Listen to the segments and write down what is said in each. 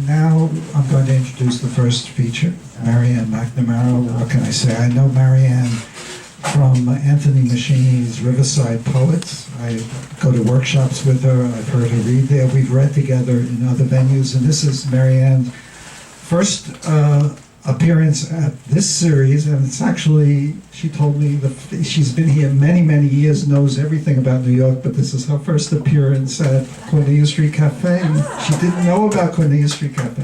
Now I'm going to introduce the first feature, Marianne McNamara. What can I say? I know Marianne from Anthony Machini's Riverside Poets. I go to workshops with her. I've heard her read there. We've read together in other venues, and this is Marianne's first appearance at this series, and it's actually, she told me, she's been here many, many years, knows everything about New York, but this is her first appearance at Cornelia Street Cafe. She didn't know about Cornelia Street Cafe.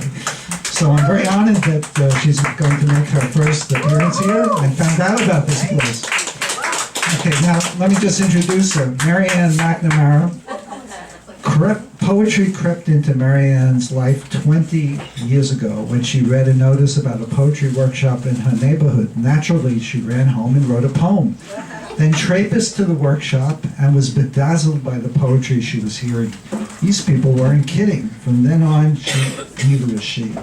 So I'm very honored that she's going to make her first appearance here and found out about this place. Okay, now let me just introduce her. Marianne McNamara. Poetry crept into Marianne's life 20 years ago when she read a notice about a poetry workshop in her neighborhood. Naturally, she ran home and wrote a poem. Then traipsed to the workshop and was bedazzled by the poetry she was hearing. These people weren't kidding. From then on, neither was she.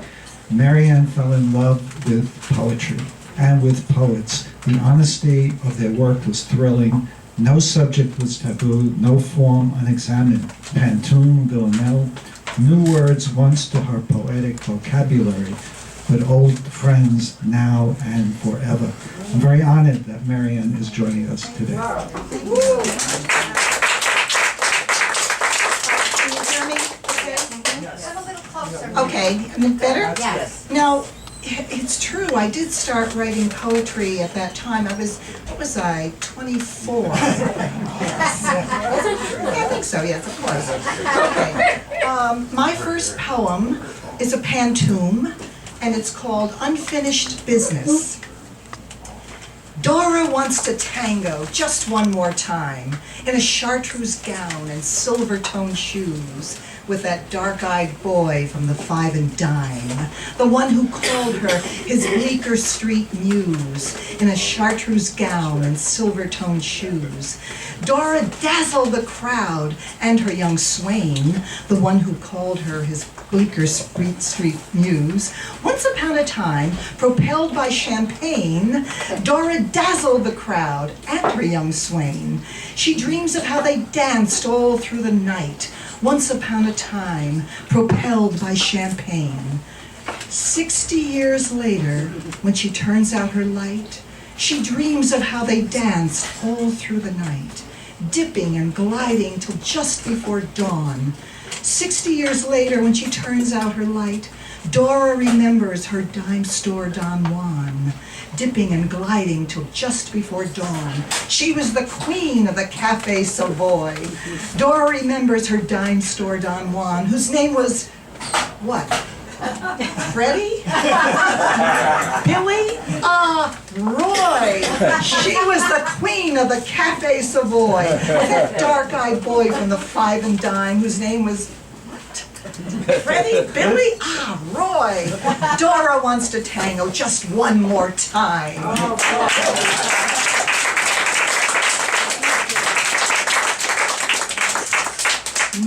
Marianne fell in love with poetry and with poets. The honesty of their work was thrilling. No subject was taboo, no form unexamined. Pantoum, villanelle, new words once to her poetic vocabulary, but old friends now and forever. I'm very honored that Marianne is joining us today. Can you hear me? Okay. Yes. A little closer. Okay, and better? Yes. Now, it's true, I did start writing poetry at that time. What was I, 24? Yes. I think so, yes, of course. Okay. My first poem is a pantoum, and it's called Unfinished Business. Dora wants to tango just one more time in a chartreuse gown and silver-toned shoes with that dark-eyed boy from the Five and Dime, the one who called her his Bleecker Street muse in a chartreuse gown and silver-toned shoes. Dora dazzled the crowd and her young swain, the one who called her his Bleecker Street muse. Once upon a time, propelled by champagne, Dora dazzled the crowd and her young swain. She dreams of how they danced all through the night. Once upon a time, propelled by champagne. 60 years later, when she turns out her light, she dreams of how they danced all through the night, dipping and gliding till just before dawn. 60 years later, when she turns out her light, Dora remembers her dime store Don Juan, dipping and gliding till just before dawn. She was the queen of the Cafe Savoy. Dora remembers her dime store Don Juan, whose name was, what? Freddie? Billy? Roy. She was the queen of the Cafe Savoy, with that dark-eyed boy from the Five and Dime, whose name was, Freddie? Billy? Roy. Dora wants to tango just one more time.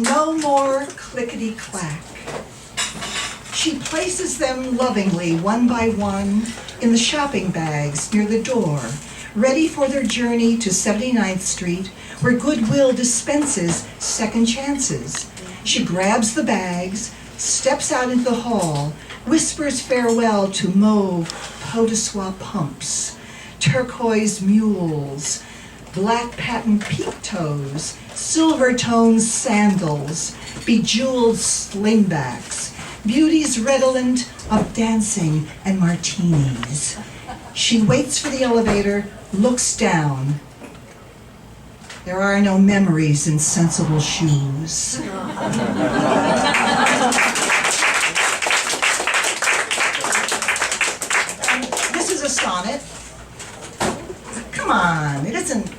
No more clickety-clack. She places them lovingly, one by one, in the shopping bags near the door, ready for their journey to 79th Street, where Goodwill dispenses second chances. She grabs the bags, steps out into the hall, whispers farewell to mauve pot de soie pumps, turquoise mules, black patent peak toes, silver-toned sandals, bejeweled slingbacks, beauties redolent of dancing and martinis. She waits for the elevator, looks down. There are no memories in sensible shoes. This is a sonnet. Come on, it isn't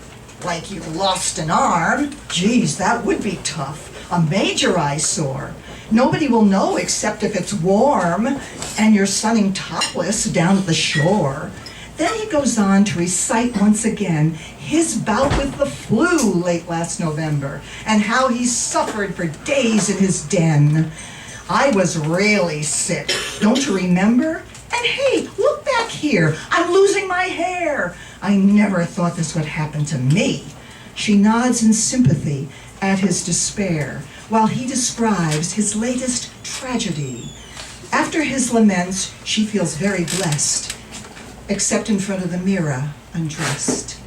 like you lost an arm. Geez, that would be tough. A major eyesore. Nobody will know except if it's warm and you're sunning topless down at the shore. Then he goes on to recite once again his bout with the flu late last November and how he suffered for days in his den. I was really sick, don't you remember? And hey, look back here, I'm losing my hair. I never thought this would happen to me. She nods in sympathy at his despair while he describes his latest tragedy. After his laments, she feels very blessed, except in front of the mirror, undressed.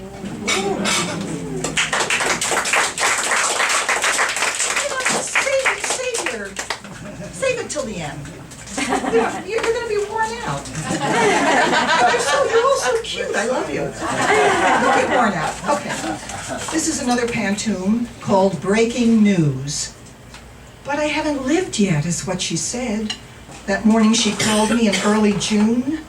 Save it till the end. You're gonna be worn out. You're all so cute, I love you. Don't get worn out. Okay. This is another pantoum called Breaking News. But I haven't lived yet, is what she said. That morning she called me in early June.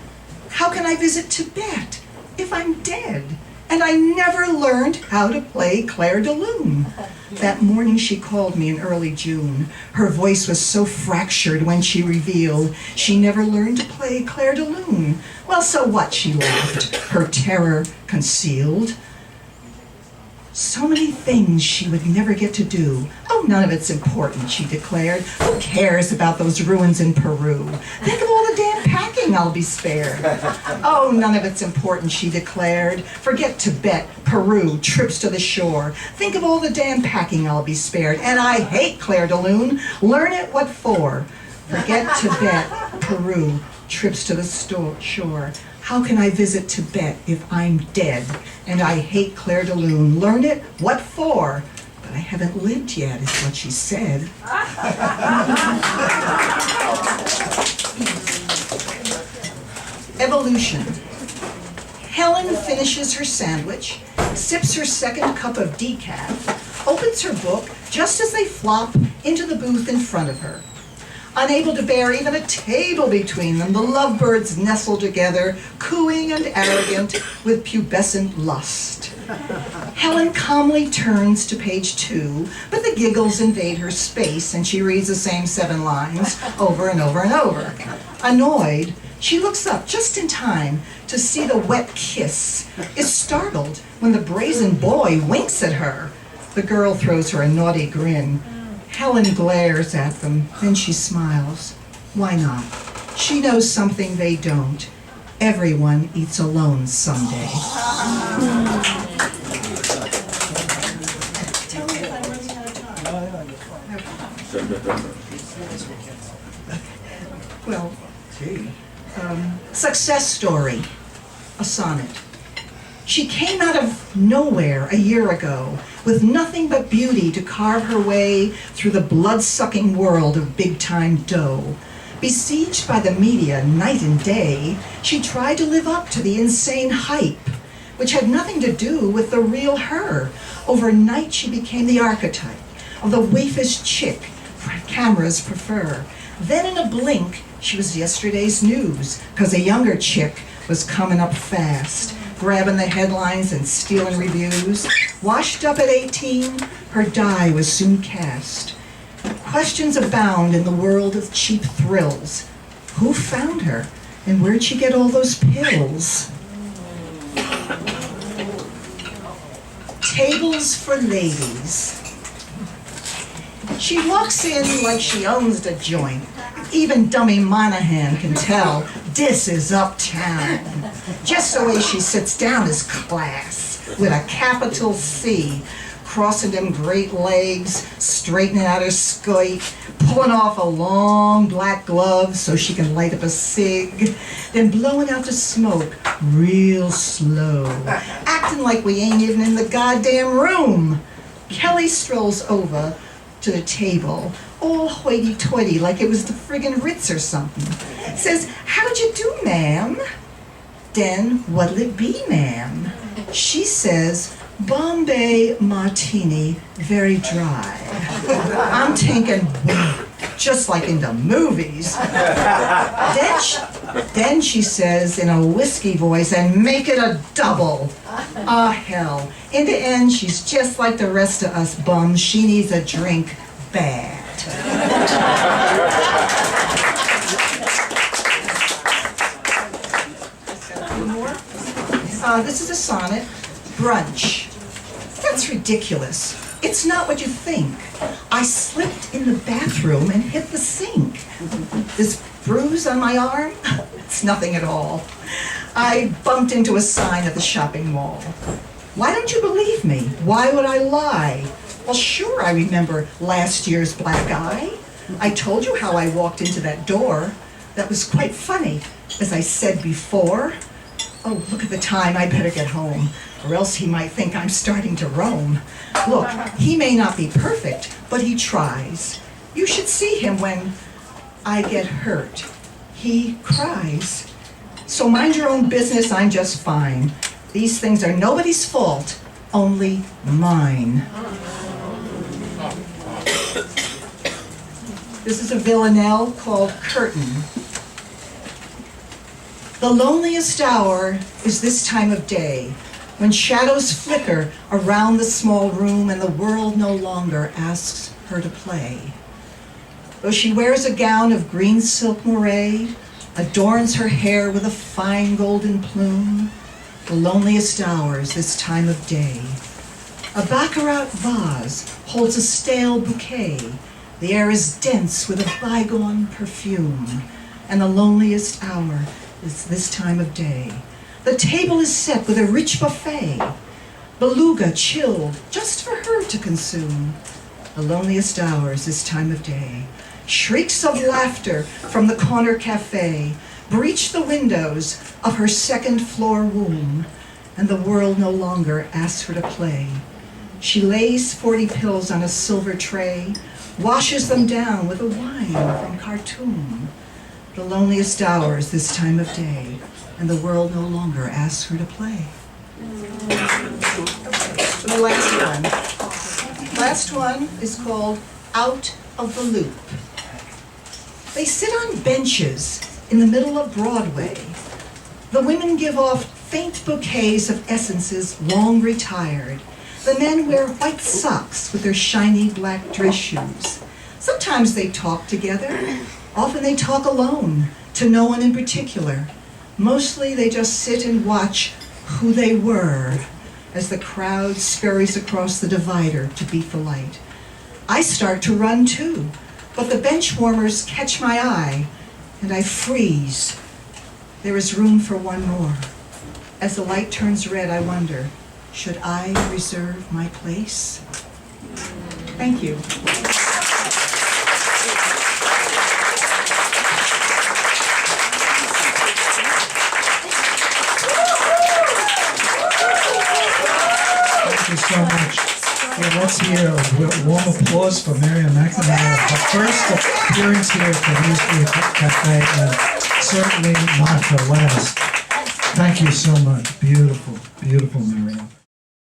How can I visit Tibet if I'm dead? And I never learned how to play Clair de Lune. That morning she called me in early June. Her voice was so fractured when she revealed she never learned to play Clair de Lune. Well, so what, she laughed, her terror concealed. So many things she would never get to do. Oh, none of it's important, she declared. Who cares about those ruins in Peru? Think of all the damn packing I'll be spared. Oh, none of it's important, she declared. Forget Tibet, Peru, trips to the shore. Think of all the damn packing I'll be spared. And I hate Clair de Lune. Learn it, what for? Forget Tibet, Peru, trips to the shore. How can I visit Tibet if I'm dead? And I hate Clair de Lune. Learn it? What for? But I haven't lived yet, is what she said. Evolution. Helen finishes her sandwich, sips her second cup of decaf, opens her book just as they flop into the booth in front of her. Unable to bear even a table between them, the lovebirds nestle together, cooing and arrogant with pubescent lust. Helen calmly turns to page 2, but the giggles invade her space and she reads the same 7 lines over and over and over. Annoyed, she looks up just in time to see the wet kiss, is startled when the brazen boy winks at her. The girl throws her a naughty grin. Helen glares at them, then she smiles. Why not? She knows something they don't. Everyone eats alone someday. Tell me if I'm running out of time. Well, success story, a sonnet. She came out of nowhere a year ago with nothing but beauty to carve her way through the blood-sucking world of big-time dough. Besieged by the media night and day, she tried to live up to the insane hype, which had nothing to do with the real her. Overnight, she became the archetype of the waifish chick cameras prefer. Then in a blink, she was yesterday's news, 'cause a younger chick was coming up fast, grabbing the headlines and stealing reviews. Washed up at 18, her die was soon cast. Questions abound in the world of cheap thrills. Who found her, and where'd she get all those pills? Tables for ladies. She walks in like she owns the joint. Even dummy Monahan can tell this is uptown. Just the way she sits down is class, with a capital C, crossing them great legs, straightening out her skirt, pulling off a long black glove so she can light up a cig, then blowing out the smoke real slow, acting like we ain't even in the goddamn room. Kelly strolls over to the table, all hoity-toity like it was the friggin' Ritz or something. Says, "How'd you do, ma'am?" Then, "What'll it be, ma'am?" She says, "Bombay martini, very dry." I'm thinking, just like in the movies. Then she says in a whiskey voice, "And make it a double." Ah, hell. In the end, she's just like the rest of us bums. She needs a drink bad. This is a sonnet, Brunch. That's ridiculous. It's not what you think. I slipped in the bathroom and hit the sink. This bruise on my arm? It's nothing at all. I bumped into a sign at the shopping mall. Why don't you believe me? Why would I lie? Well, sure, I remember last year's black eye. I told you how I walked into that door. that was quite funny, as I said before. Oh, look at the time, I better get home, or else he might think I'm starting to roam. Look, he may not be perfect, but he tries. You should see him when I get hurt. He cries. So mind your own business, I'm just fine. These things are nobody's fault, only mine. This is a villanelle called Curtain. The loneliest hour is this time of day, when shadows flicker around the small room and the world no longer asks her to play. Though she wears a gown of green silk moire, adorns her hair with a fine golden plume, the loneliest hour is this time of day. A baccarat vase holds a stale bouquet. The air is dense with a bygone perfume, and the loneliest hour is this time of day. The table is set with a rich buffet, beluga chilled just for her to consume. The loneliest hour is this time of day. Shrieks of laughter from the corner cafe breach the windows of her second-floor womb, and the world no longer asks her to play. She lays 40 pills on a silver tray, washes them down with a wine from Khartoum. The loneliest hour is this time of day, and the world no longer asks her to play. Okay, the last one. Last one is called Out of the Loop. They sit on benches in the middle of Broadway. The women give off faint bouquets of essences long retired. The men wear white socks with their shiny black dress shoes. Sometimes they talk together. Often they talk alone, to no one in particular. Mostly they just sit and watch who they were as the crowd scurries across the divider to beat the light. I start to run too, but the bench warmers catch my eye, and I freeze. There is room for one more. As the light turns red, I wonder, should I reserve my place? Thank you. Thank you so much. Yeah, let's hear a warm applause for Marianne McNamara, her first appearance here at the Street Cafe, and certainly not her last. Thank you so much. Beautiful, beautiful, Marianne.